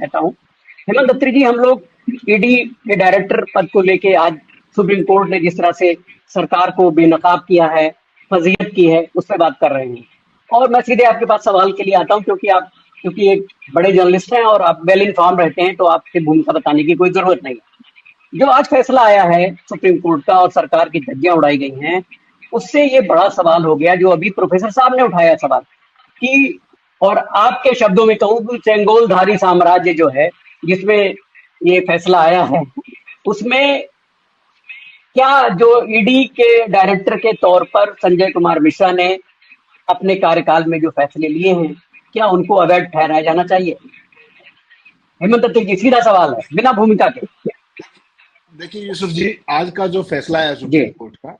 कहता हूँ। हेमंत अत्री जी, हम लोग ईडी के डायरेक्टर पद को लेके आज सुप्रीम कोर्ट ने जिस तरह से सरकार को बेनकाब किया है, फजीहत की है, उस पर बात कर रहे हैं। और मैं सीधे आपके पास सवाल के लिए आता हूँ, क्योंकि एक बड़े जर्नलिस्ट हैं और आप वेल इन्फॉर्म रहते हैं, तो आपसे भूमिका बताने की कोई जरूरत नहीं है। जो आज फैसला आया है सुप्रीम कोर्ट का और सरकार की धज्जियां उड़ाई गई हैं, उससे ये बड़ा सवाल हो गया, जो अभी प्रोफेसर साहब ने उठाया सवाल कि, और आपके शब्दों में कहूं कि चंगोलधारी साम्राज्य जो है जिसमें ये फैसला आया है, उसमें क्या जो ईडी के डायरेक्टर के तौर पर संजय कुमार मिश्रा ने अपने कार्यकाल में जो फैसले लिए हैं, क्या उनको अवैध ठहराया जाना चाहिए? हेमंत अत्री जी, सीधा सवाल है, बिना भूमिका के। देखिए यूसुफ जी, आज का जो फैसला है जी सुप्रीम कोर्ट का,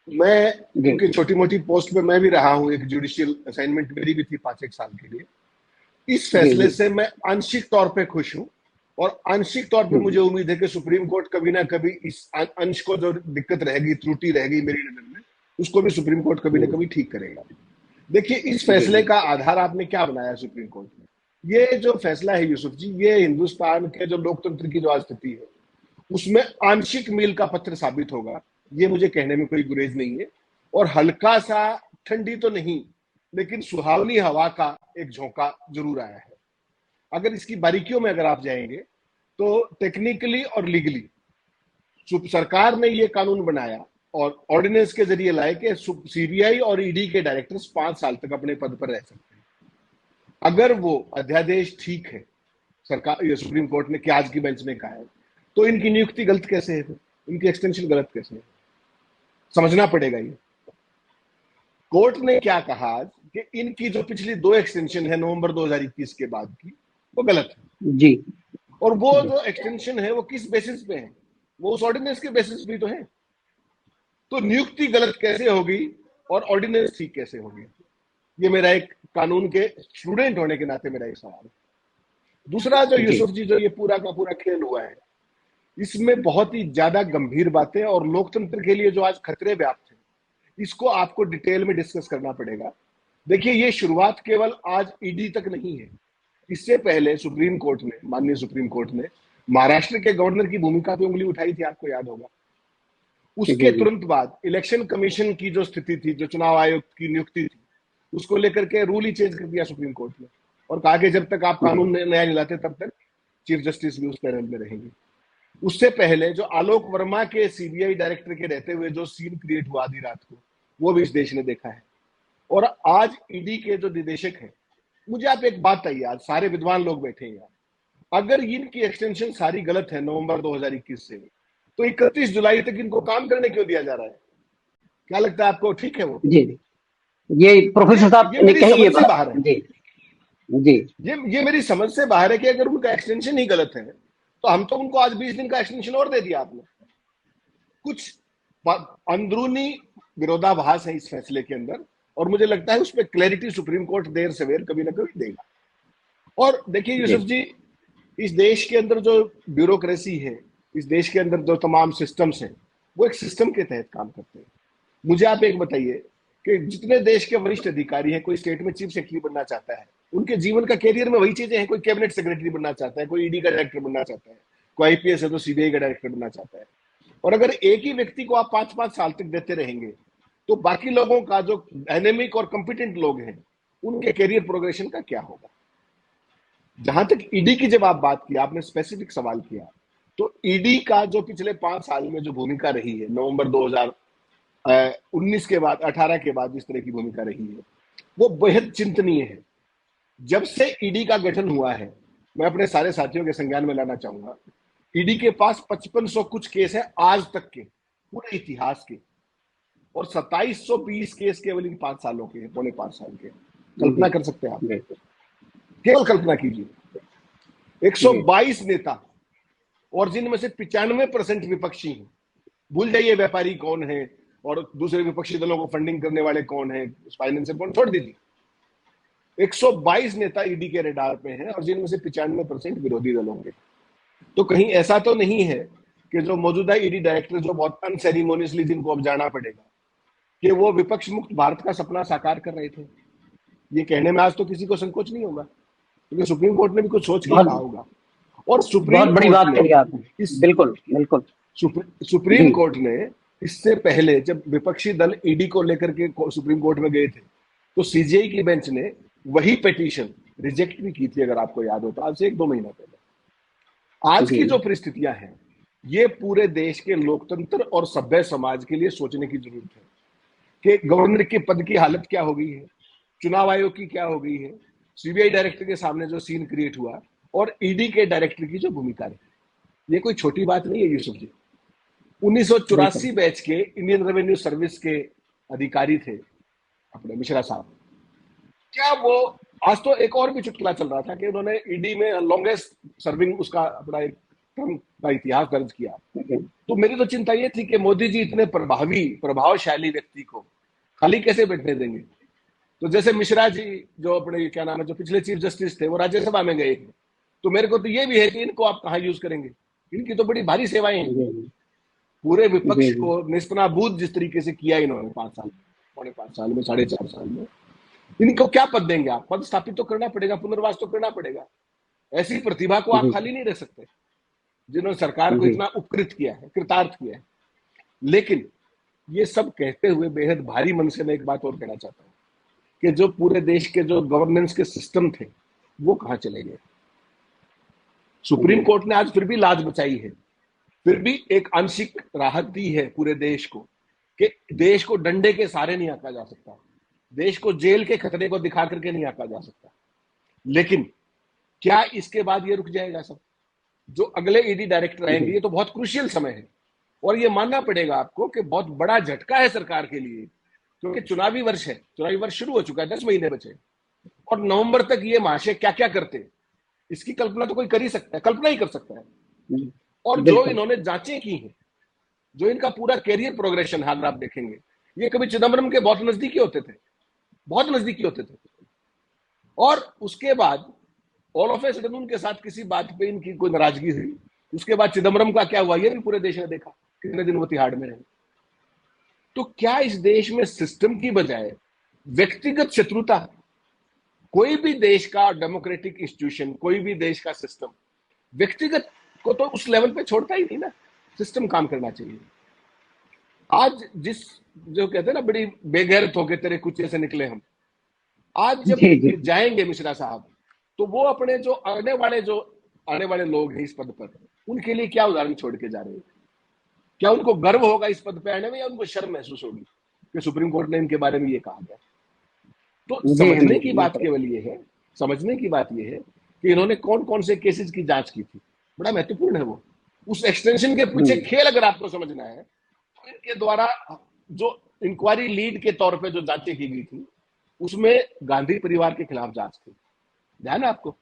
मैं जी क्योंकि छोटी मोटी पोस्ट पे मैं भी रहा हूं, एक जुडिशियल असाइनमेंट मेरी भी थी 5 एक साल के लिए। इस जी फैसले जी। से मैं आंशिक तौर पे खुश हूं, और आंशिक तौर पे मुझे उम्मीद है कि सुप्रीम कोर्ट कभी ना कभी इस अंश को जो दिक्कत रहेगी, त्रुटि रहेगी मेरी नजर में, उसको भी सुप्रीम कोर्ट कभी ना कभी ठीक करेगा। देखिए, इस जी फैसले जी का आधार आपने क्या बनाया सुप्रीम कोर्ट में? ये जो फैसला है यूसुफ जी, ये हिंदुस्तान के जो लोकतंत्र की जो आज स्थिति है उसमें आंशिक मील का पत्थर साबित होगा, ये मुझे कहने में कोई गुरेज नहीं है। और हल्का सा, ठंडी तो नहीं लेकिन सुहावनी हवा का एक झोंका जरूर आया है। अगर इसकी बारीकियों में अगर आप जाएंगे तो टेक्निकली और लीगली सरकार ने ये कानून बनाया और ऑर्डिनेंस के जरिए लाए कि सीबीआई और ईडी के डायरेक्टर्स 5 साल तक अपने पद पर रह सकते हैं। अगर वो अध्यादेश ठीक है, सरकार, ये सुप्रीम कोर्ट ने क्या आज की बेंच ने कहा है, तो इनकी नियुक्ति गलत कैसे है? इनकी एक्सटेंशन गलत कैसे है? समझना पड़ेगा ये। कोर्ट ने क्या कहा कि इनकी जो पिछली 2 एक्सटेंशन है नवंबर 2021 के बाद की, वो गलत है। जी और वो जी। जो एक्सटेंशन है वो किस बेसिस पे है? वो उस ऑर्डिनेंस के बेसिस पे तो है। तो नियुक्ति गलत कैसे होगी और ऑर्डिनेंस ठीक कैसे होगी? ये मेरा एक कानून के स्टूडेंट होने के नाते मेरा एक सवाल है। दूसरा, जो जी यूसुफ जी, जो ये पूरा का पूरा खेल हुआ है, इसमें बहुत ही ज्यादा गंभीर बातें और लोकतंत्र के लिए जो आज खतरे व्याप्त हैं, इसको आपको डिटेल में डिस्कस करना पड़ेगा। देखिए, ये शुरुआत केवल आज ईडी तक नहीं है। इससे पहले सुप्रीम कोर्ट ने, माननीय सुप्रीम कोर्ट ने महाराष्ट्र के गवर्नर की भूमिका पे उंगली उठाई थी, आपको याद होगा। जी उसके जी तुरंत बाद इलेक्शन कमीशन की जो स्थिति थी, जो चुनाव आयोग की नियुक्ति थी, उसको लेकर के रूल ही चेंज कर दिया सुप्रीम कोर्ट ने, और कहा कि जब तक आप कानून नया नहीं लाते तब तक चीफ जस्टिस भी उस पैनल में रहेंगे। उससे पहले जो आलोक वर्मा के सीबीआई डायरेक्टर के रहते हुए जो सीन क्रिएट हुआ आधी रात को, वो भी इस देश ने देखा है। और आज ईडी के जो निदेशक हैं, मुझे आप एक बात बताइए, आज सारे विद्वान लोग बैठे हैं यहाँ, अगर इनकी एक्सटेंशन सारी गलत है नवंबर 2021 से, तो 31 जुलाई तक इनको काम करने क्यों दिया जा रहा है? क्या लगता है आपको, ठीक है वो? जी। ये प्रोफेसर साहब ये ने मेरी कही समझ ये से बात। बाहर है। जी जी ये मेरी समझ से बाहर है कि अगर उनका एक्सटेंशन ही गलत है, तो हम तो उनको आज 20 दिन का एक्सटेंशन और दे दिया आपने। कुछ अंदरूनी विरोधाभास है इस फैसले के अंदर, और मुझे लगता है उस पर क्लैरिटी सुप्रीम कोर्ट देर सवेर कभी ना कभी देगा। और देखिए जी यूसुफ जी, इस देश के अंदर जो ब्यूरोक्रेसी है, इस देश के अंदर जो तमाम सिस्टम्स हैं, वो एक सिस्टम के तहत काम करते हैं। मुझे आप एक बताइए कि जितने देश के वरिष्ठ अधिकारी हैं, कोई स्टेट में चीफ सेक्रेटरी बनना चाहता है, उनके जीवन का कैरियर में वही चीजें हैं। कोई कैबिनेट सेक्रेटरी बनना चाहता है, कोई ईडी का डायरेक्टर बनना चाहता है, कोई आईपीएस है तो सीबीआई का डायरेक्टर बनना चाहता है। और अगर एक ही व्यक्ति को आप 5-5 साल तक देते रहेंगे, तो बाकी लोगों का, जो डायनेमिक और कॉम्पिटेंट लोग हैं, उनके कैरियर प्रोग्रेशन का क्या होगा? जहां तक ईडी की जब आप बात की, आपने स्पेसिफिक सवाल किया, तो ईडी का जो पिछले 5 साल में जो भूमिका रही है, नवंबर 2019 के बाद, 18 के बाद जिस तरह की भूमिका रही है, वो बेहद चिंतनीय है। जब से ईडी का गठन हुआ है, मैं अपने सारे साथियों के संज्ञान में लाना चाहूंगा, ईडी के पास 5500 कुछ केस हैं आज तक के पूरे इतिहास के, और 2720 केस केवल इन 5 सालों के हैं, पौने 5 साल के। कल्पना कर सकते हैं आप? केवल कल्पना कीजिए, 122 नेता, और जिनमें से 95% विपक्षी हैं। भूल जाइए व्यापारी कौन है और दूसरे विपक्षी दलों को फंडिंग करने वाले कौन है, फाइनेंसर कौन, छोड़ दीजिए। 122 नेता ईडी के रडार पे हैं, और जिनमें से 95% विरोधी दलों के। तो कहीं ऐसा तो नहीं है कि जो मौजूदा ईडी डायरेक्टर, जो बहुत अनसेरिमोनियसली जिनको अब जाना पड़ेगा, कि वो विपक्ष मुक्त भारत का सपना साकार कर रहे थे? ये कहने में आज तो किसी को संकोच नहीं होगा, क्योंकि सुप्रीम कोर्ट ने भी कुछ सोच के कहा बहुत होगा। और बहुत सुप्रीम बड़ी कोर्ट बात ने कही आपने। इस बिल्कुल, बिल्कुल। सुप्रीम जी, कोर्ट ने इससे पहले जब विपक्षी दल ईडी को लेकर के सुप्रीम कोर्ट में गए थे, तो सीजीआई की बेंच ने वही पिटीशन रिजेक्ट भी की थी, अगर आपको याद हो तो, आज से 1-2 महीना पहले। आज जी, की जो परिस्थितियां हैं, ये पूरे देश के लोकतंत्र और सभ्य समाज के लिए सोचने की जरूरत है कि गवर्नर के पद की हालत क्या हो गई है, चुनाव आयोग की क्या हो गई है, सीबीआई डायरेक्टर के सामने जो सीन क्रिएट हुआ, और ईडी के डायरेक्टर की जो भूमिका है। ये कोई छोटी बात नहीं है यूसुफ जी। बिल्कुल। 1984 बैच के इंडियन रेवेन्यू सर्विस के अधिकारी थे अपने मिश्रा साहब। क्या वो, आज तो एक और भी चुटकुला चल रहा था कि उन्होंने ईडी में लॉन्गेस्ट सर्विंग उसका अपना एक टर्म का इतिहास दर्ज किया। जी, तो मेरी तो चिंता ये थी कि मोदी जी इतने प्रभावशाली व्यक्ति को खाली कैसे बैठने देंगे। तो जैसे मिश्रा जी, जो अपने क्या नाम है, जो पिछले चीफ जस्टिस थे, वो राज्यसभा में गए, तो मेरे को तो ये भी है कि इनको आप कहाँ यूज करेंगे। इनकी तो बड़ी भारी सेवाएं हैं। जी, पूरे जी, विपक्ष जी, को निष्प्रनाबूद जिस तरीके से किया इन्होंने 5 साल, 5.5 साल में, 4.5 साल में, इनको क्या पद देंगे आप? पद स्थापित तो करना पड़ेगा, पुनर्वास तो करना पड़ेगा। ऐसी प्रतिभा को आप जी, खाली नहीं रख सकते, जिन्होंने सरकार को जी, इतना उपकृत किया है, कृतार्थ किया है। लेकिन ये सब कहते हुए बेहद भारी मन से मैं एक बात और कहना चाहता हूँ कि जो पूरे देश के जो गवर्नेंस के सिस्टम थे, वो कहाँ चले गए। सुप्रीम कोर्ट ने आज फिर भी लाज बचाई है, फिर भी एक आंशिक राहत दी है पूरे देश को, कि देश को डंडे के सहारे नहीं आंका जा सकता, देश को जेल के खतरे को दिखा करके नहीं आंका जा सकता। लेकिन क्या इसके बाद ये रुक जाएगा सब? जो अगले ईडी डायरेक्टर आएंगे, ये तो बहुत क्रूशियल समय है, और ये मानना पड़ेगा आपको कि बहुत बड़ा झटका है सरकार के लिए, क्योंकि चुनावी वर्ष है, चुनावी वर्ष शुरू हो चुका है, 10 महीने बचे, और नवंबर तक ये महाशय क्या क्या करते, इसकी कल्पना तो कोई कर ही सकता है, कल्पना ही कर सकता है। जी, और जो बिल्कुल। इन्होंने जांचें की हैं, जो इनका पूरा कैरियर प्रोग्रेशन है, अगर आप देखेंगे, ये कभी चिदम्बरम के बहुत नजदीकी होते थे, बहुत नजदीकी होते थे, और उसके बाद ऑल ऑफ ए सडन उनके साथ किसी बात पे इनकी कोई नाराजगी हुई। उसके बाद चिदम्बरम का क्या हुआ, ये भी पूरे देश ने देखा, कितने दिन वो तिहाड़ में रहे। तो क्या इस देश में सिस्टम की बजाय व्यक्तिगत शत्रुता, कोई भी देश का डेमोक्रेटिक इंस्टीट्यूशन, कोई भी देश का सिस्टम व्यक्तिगत को तो उस लेवल पे छोड़ता ही नहीं ना, सिस्टम काम करना चाहिए। आज जिस, जो कहते हैं ना, बड़ी बेगैरत होके तेरे कुचे से निकले हम, आज जब जी, जी, जाएंगे मिश्रा साहब, तो वो अपने जो आने वाले लोग हैं इस पद पर, उनके लिए क्या उदाहरण छोड़ के जा रहे हैं। क्या उनको गर्व होगा इस पद पे आने में, या उनको शर्म महसूस होगी कि सुप्रीम कोर्ट ने इनके बारे में ये कहा गया। तो जी, समझने नहीं, की बात बिल्कुल। केवल ये है, समझने की बात ये है कि इन्होंने कौन कौन से केसेस की जांच की थी, बड़ा महत्वपूर्ण है वो। उस एक्सटेंशन के पीछे खेल अगर आपको समझना है, तो इनके द्वारा जो इंक्वायरी लीड के तौर पे जो जांचें की गई थी, उसमें गांधी परिवार के खिलाफ जांच थी, ध्यान है आपको।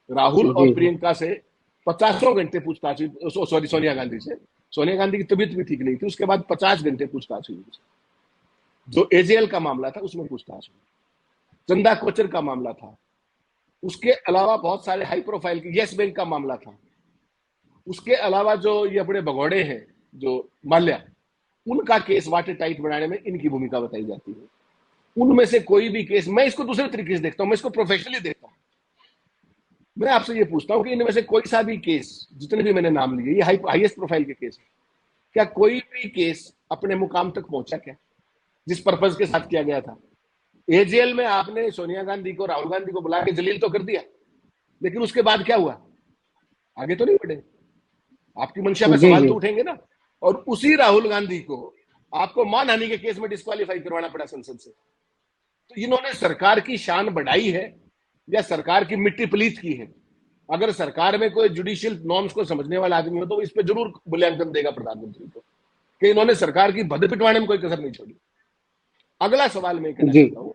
राहुल और जी, जी, प्रियंका से 50 घंटे पूछताछ हुई, सॉरी, सोनिया गांधी से। सोनिया गांधी की तबीयत भी ठीक नहीं थी, उसके बाद 50 घंटे पूछताछ हुई। जो एजेएल का मामला था उसमें पूछताछ हुई, चंदा कोचर का मामला था, उसके अलावा बहुत सारे हाई प्रोफाइल के, यस बैंक का मामला था, उसके अलावा जो ये अपने भगौड़े हैं, जो माल्या, उनका केस वाटर टाइट बनाने में इनकी भूमिका बताई जाती है। उनमें से कोई भी केस, मैं इसको दूसरे तरीके से देखता हूं, मैं इसको प्रोफेशनली देखता हूं। मैं आपसे ये पूछता हूं कि इनमें से कोई सा भी केस, जितने भी मैंने नाम लिए, ये हाईएस्ट प्रोफाइल के केस, क्या कोई भी केस अपने मुकाम तक पहुंचा क्या, जिस पर्पज के साथ किया गया था? एजेएल में आपने सोनिया गांधी को, राहुल गांधी को बुला के जलील तो कर दिया, लेकिन उसके बाद क्या हुआ? आगे तो नहीं बढ़े। आपकी मंशा पे जी, सवाल जी, तो उठेंगे ना। और उसी राहुल गांधी को आपको मानहानि के केस में डिस्क्वालीफाई करवाना पड़ा संसद से। तो इन्होंने सरकार की शान बढ़ाई है या सरकार की मिट्टी पलीत की है? अगर सरकार में कोई जुडिशियल नॉर्म्स को समझने वाला आदमी हो, तो इस पे जरूर मूल्यांकन देगा प्रधानमंत्री को कि इन्होंने सरकार की भद पिटवाने में कोई कसर नहीं छोड़ी। अगला सवाल मैं कहना जी, चाहता हूं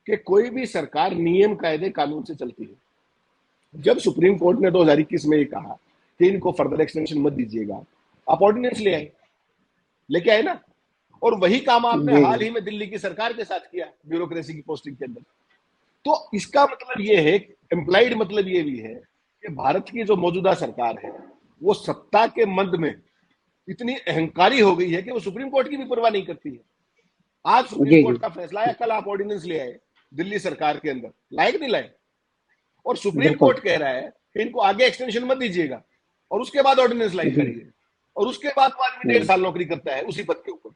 कि कोई भी सरकार नियम कायदे कानून से चलती है। जब सुप्रीम कोर्ट ने 2021 में ये कहा कि इनको फर्दर एक्सटेंशन मत दीजिएगा, आप ऑर्डिनेंस ले आए, लेके आए ना। और वही काम आपने जी, हाल ही में दिल्ली की सरकार के साथ किया, ब्यूरोक्रेसी की पोस्टिंग के अंदर। तो इसका मतलब ये है, एम्प्लाइड मतलब ये भी है कि भारत की जो मौजूदा सरकार है, वो सत्ता के मंद में इतनी अहंकारी हो गई है कि वो सुप्रीम कोर्ट की भी परवाह नहीं करती है। आज सुप्रीम जी, कोर्ट जी, का फैसला है, कल आप ऑर्डिनेंस ले आए दिल्ली सरकार के अंदर, लायक नहीं लाए। और सुप्रीम बिल्कुल। कोर्ट कह रहा है कि इनको आगे एक्सटेंशन मत दीजिएगा और उसके बाद ऑर्डिनेंस लाइन करिए, और उसके बाद वो आदमी 1.5 साल नौकरी करता है उसी पद के ऊपर।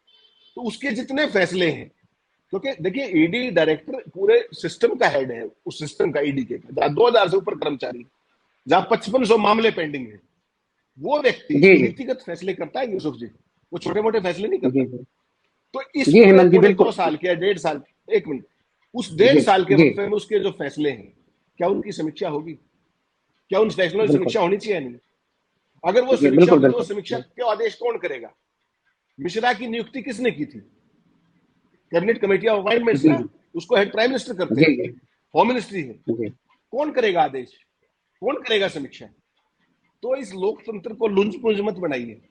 तो उसके जितने फैसले हैं, क्योंकि देखिए ईडी डायरेक्टर पूरे सिस्टम का हेड है, उस सिस्टम का ईडी के, जहां 2000 से ऊपर कर्मचारी, जहां 5500 मामले पेंडिंग है, वो व्यक्ति नीतिगत फैसले करता है यूसुफ जी, वो छोटे मोटे फैसले नहीं करता। तो इस पूरे 2 साल के 1.5 साल, एक मिनट, उस 1.5 साल के वक्त में उसके जो फैसले हैं, क्या उनकी समीक्षा होगी? क्या उन फैसलों की समीक्षा होनी चाहिए नहीं? अगर वो समीक्षा होगी तो समीक्षा के आदेश कौन करेगा? मिश्रा की नियुक्ति किसने की थी? कैबिनेट कमेटी ऑफ अपॉइंटमेंट्स ना, उसको हेड प्राइम मिनिस्टर करते हैं, होम मिनिस्ट्री है। कौन करेगा आदेश? कौन करेगा समीक्षा? तो इस लोकतंत्र को लुंज पुंज मत बनाइए,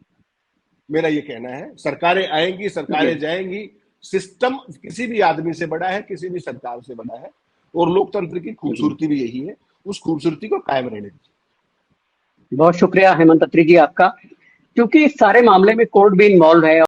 मेरा ये कहना है। सरकारें आएंगी, सरकारें जाएंगी, सिस्टम किसी भी आदमी से बड़ा है, किसी भी सरकार से बड़ा है, और लोकतंत्र की खूबसूरती भी यही है, उस खूबसूरती को कायम रहने दीजिए। बहुत शुक्रिया हेमंत अत्री जी आपका, क्योंकि इस सारे मामले में कोर्ट भी इन्वॉल्व है